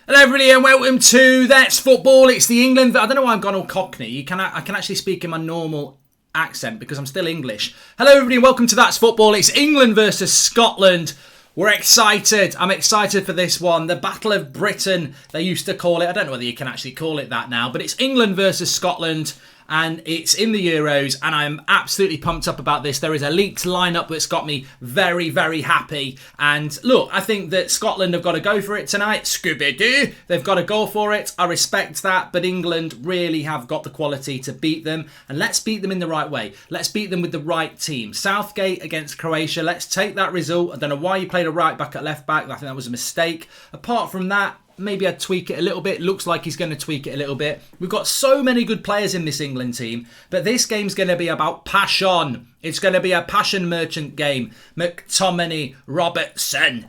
Hello everybody and welcome to That's Football. It's the England... I don't know why I've gone all Cockney. I can actually speak in my normal accent because I'm still English. Hello everybody and welcome to That's Football. It's England versus Scotland. We're excited. I'm excited for this one. The Battle of Britain, they used to call it. I don't know whether you can actually call it that now. But it's England versus Scotland. And it's in the Euros, and I'm absolutely pumped up about this. There is a leaked lineup that's got me very, very happy. And look, I think that Scotland have got to go for it tonight. Scooby-Doo! They've got to go for it. I respect that, but England really have got the quality to beat them. And let's beat them in the right way. Let's beat them with the right team. Southgate against Croatia. Let's take that result. I don't know why you played a right back at left back. I think that was a mistake. Apart from that, maybe I'd tweak it a little bit. Looks like he's going to tweak it a little bit. We've got so many good players in this England team. But this game's going to be about passion. It's going to be a passion merchant game. McTominay, Robertson,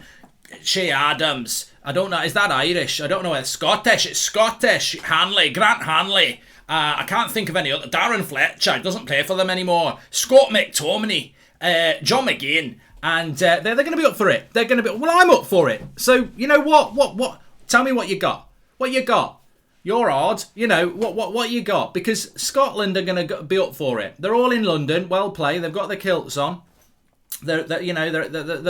Che Adams. I don't know. Is that Irish? I don't know. It's Scottish. It's Scottish. Hanley. Grant Hanley. I can't think of any other. Darren Fletcher doesn't play for them anymore. Scott McTominay. John McGinn. And they're going to be up for it. They're going to be... Well, I'm up for it. So, you know what? Tell me what you got. What you got? You're odd. You know, what you got? Because Scotland are going to be up for it. They're all in London. Well played. They've got their kilts on. They're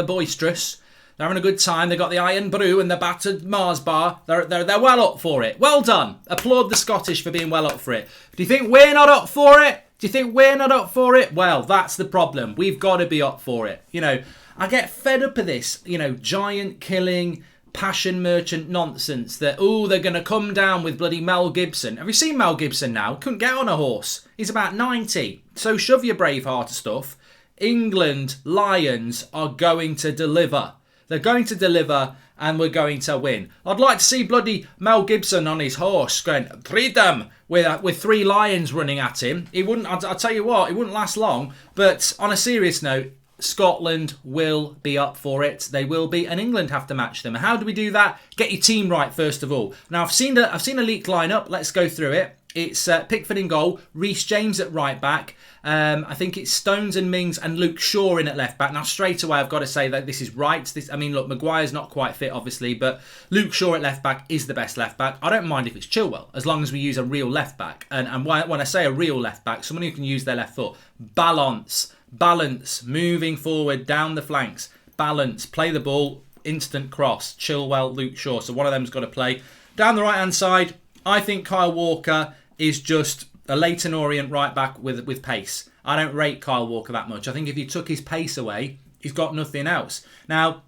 boisterous. They're having a good time. They've got the iron brew and the battered Mars bar. They're well up for it. Well done. Applaud the Scottish for being well up for it. Do you think we're not up for it? Do you think we're not up for it? Well, that's the problem. We've got to be up for it. You know, I get fed up of this, giant killing, passion merchant nonsense that, they're going to come down with bloody Mel Gibson. Have you seen Mel Gibson now? Couldn't get on a horse. He's about 90. So shove your Braveheart stuff. England Lions are going to deliver. They're going to deliver and we're going to win. I'd like to see bloody Mel Gibson on his horse going, freedom, with three lions running at him. He wouldn't, I'll tell you what, it wouldn't last long. But on a serious note, Scotland will be up for it. They will be, and England have to match them. How do we do that? Get your team right first of all. Now I've seen a leaked lineup. Let's go through it. It's Pickford in goal, Reece James at right back. I think it's Stones and Mings and Luke Shaw in at left back. Now straight away I've got to say that this is right. Look, Maguire's not quite fit obviously, but Luke Shaw at left back is the best left back. I don't mind if it's Chilwell as long as we use a real left back. And when I say a real left back, someone who can use their left foot. Balance, moving forward down the flanks. Balance, play the ball, instant cross. Chilwell, Luke Shaw. So one of them's got to play. Down the right-hand side, I think Kyle Walker is just a Leyton Orient right back with pace. I don't rate Kyle Walker that much. I think if you took his pace away, he's got nothing else. Now,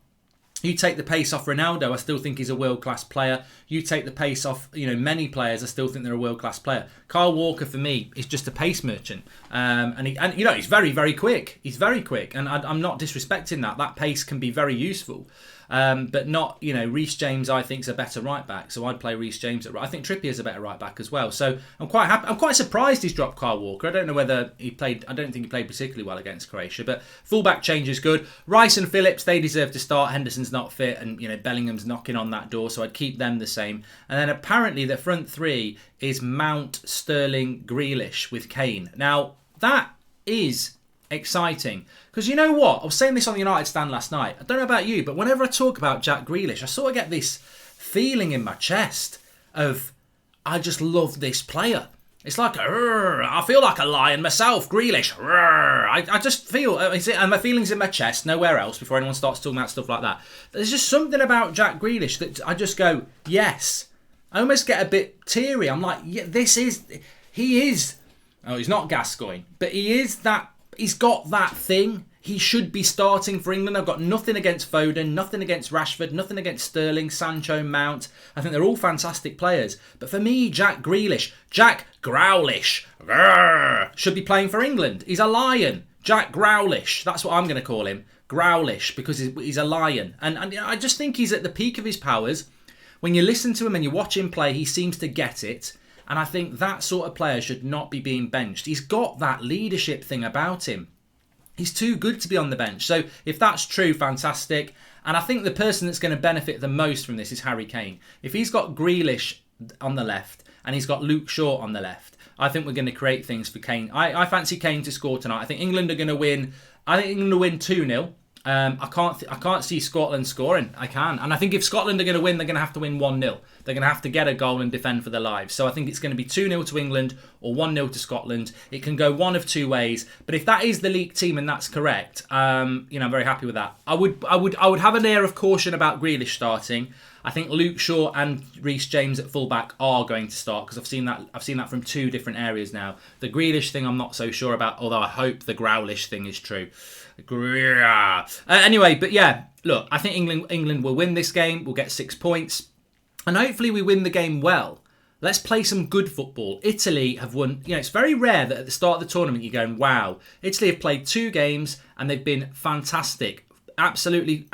you take the pace off Ronaldo, I still think he's a world-class player. You take the pace off, many players, I still think they're a world-class player. Kyle Walker, for me, is just a pace merchant. He's very, very quick. He's very quick, and I'm not disrespecting that. That pace can be very useful. But not, Reece James, I think, is a better right back. So I'd play Reece James at right. I think Trippier's a better right back as well. So I'm quite happy. I'm quite surprised he's dropped Kyle Walker. I don't know whether he played. I don't think he played particularly well against Croatia. But fullback change is good. Rice and Phillips, they deserve to start. Henderson's not fit, and Bellingham's knocking on that door. So I'd keep them the same. And then apparently the front three is Mount, Sterling, Grealish with Kane. Now that is exciting, because you know what, I was saying this on the United stand last night. I don't know about you, but whenever I talk about Jack Grealish, I sort of get this feeling in my chest of, I just love this player. It's like, I feel like a lion myself, Grealish. I just feel, and my feelings in my chest, nowhere else, before anyone starts talking about stuff like that. There's just something about Jack Grealish that I just go, yes. I almost get a bit teary. I'm like, yeah, he is, he's not Gascoigne, but he is that. He's got that thing. He should be starting for England. I've got nothing against Foden, nothing against Rashford, nothing against Sterling, Sancho, Mount. I think they're all fantastic players. But for me, Jack Growlish, should be playing for England. He's a lion. Jack Growlish. That's what I'm going to call him. Growlish, because he's a lion. And I just think he's at the peak of his powers. When you listen to him and you watch him play, he seems to get it. And I think that sort of player should not be being benched. He's got that leadership thing about him. He's too good to be on the bench. So if that's true, fantastic. And I think the person that's going to benefit the most from this is Harry Kane. If he's got Grealish on the left and he's got Luke Shaw on the left, I think we're going to create things for Kane. I fancy Kane to score tonight. I think England are going to win. I think England will win 2-0. I can't see Scotland scoring. I can. And I think if Scotland are going to win, they're going to have to win 1-0. They're going to have to get a goal and defend for their lives. So I think it's going to be 2-0 to England or 1-0 to Scotland. It can go one of two ways. But if that is the league team and that's correct, I'm very happy with that. I would have an air of caution about Grealish starting. I think Luke Shaw and Reece James at fullback are going to start because I've seen that from two different areas now. The Grealish thing I'm not so sure about, although I hope the Growlish thing is true. Anyway, but yeah, look, I think England will win this game. We'll get 6 points. And hopefully we win the game well. Let's play some good football. Italy have won. It's very rare that at the start of the tournament you're going, wow. Italy have played 2 games and they've been fantastic. Absolutely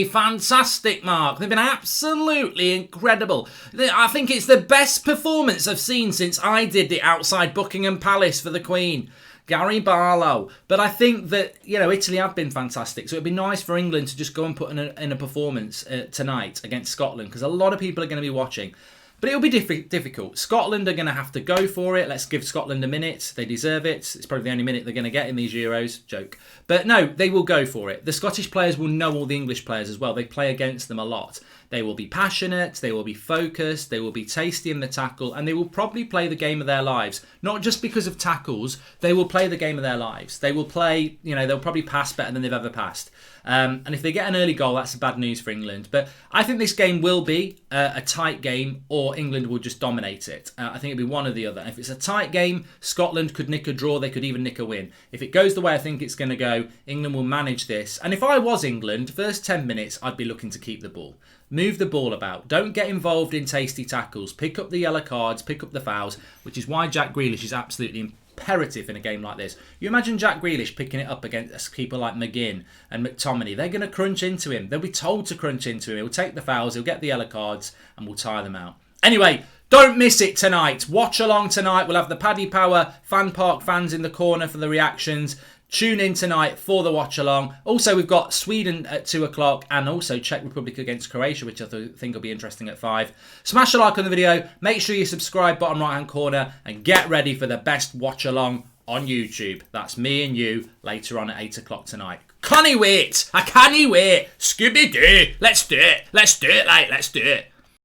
fantastic, Mark. They've been absolutely incredible. I think it's the best performance I've seen since I did it outside Buckingham Palace for the Queen. Gary Barlow. But I think that, Italy have been fantastic. So it'd be nice for England to just go and put in a performance tonight against Scotland because a lot of people are going to be watching. But it'll be difficult. Scotland are going to have to go for it. Let's give Scotland a minute. They deserve it. It's probably the only minute they're going to get in these Euros. Joke. But no, they will go for it. The Scottish players will know all the English players as well. They play against them a lot. They will be passionate. They will be focused. They will be tasty in the tackle. And they will probably play the game of their lives. Not just because of tackles. They will play the game of their lives. They will play, they'll probably pass better than they've ever passed. And if they get an early goal, that's bad news for England. But I think this game will be a tight game or England will just dominate it. I think it'll be one or the other. If it's a tight game, Scotland could nick a draw. They could even nick a win. If it goes the way I think it's going to go, England will manage this. And if I was England, first 10 minutes, I'd be looking to keep the ball. Move the ball about. Don't get involved in tasty tackles. Pick up the yellow cards. Pick up the fouls, which is why Jack Grealish is absolutely imperative in a game like this. You imagine Jack Grealish picking it up against people like McGinn and McTominay. They're going to crunch into him. They'll be told to crunch into him. He'll take the fouls. He'll get the yellow cards and we'll tire them out. Anyway, don't miss it tonight. Watch along tonight. We'll have the Paddy Power Fan Park fans in the corner for the reactions. Tune in tonight for the watch along. Also, we've got Sweden at 2 o'clock and also Czech Republic against Croatia, which I think will be interesting at 5. Smash a like on the video. Make sure you subscribe bottom right hand corner and get ready for the best watch along on YouTube. That's me and you later on at 8 o'clock tonight. Can't wait. I can't wait. Scooby-Doo. Let's do it. Let's do it, like, let's do it.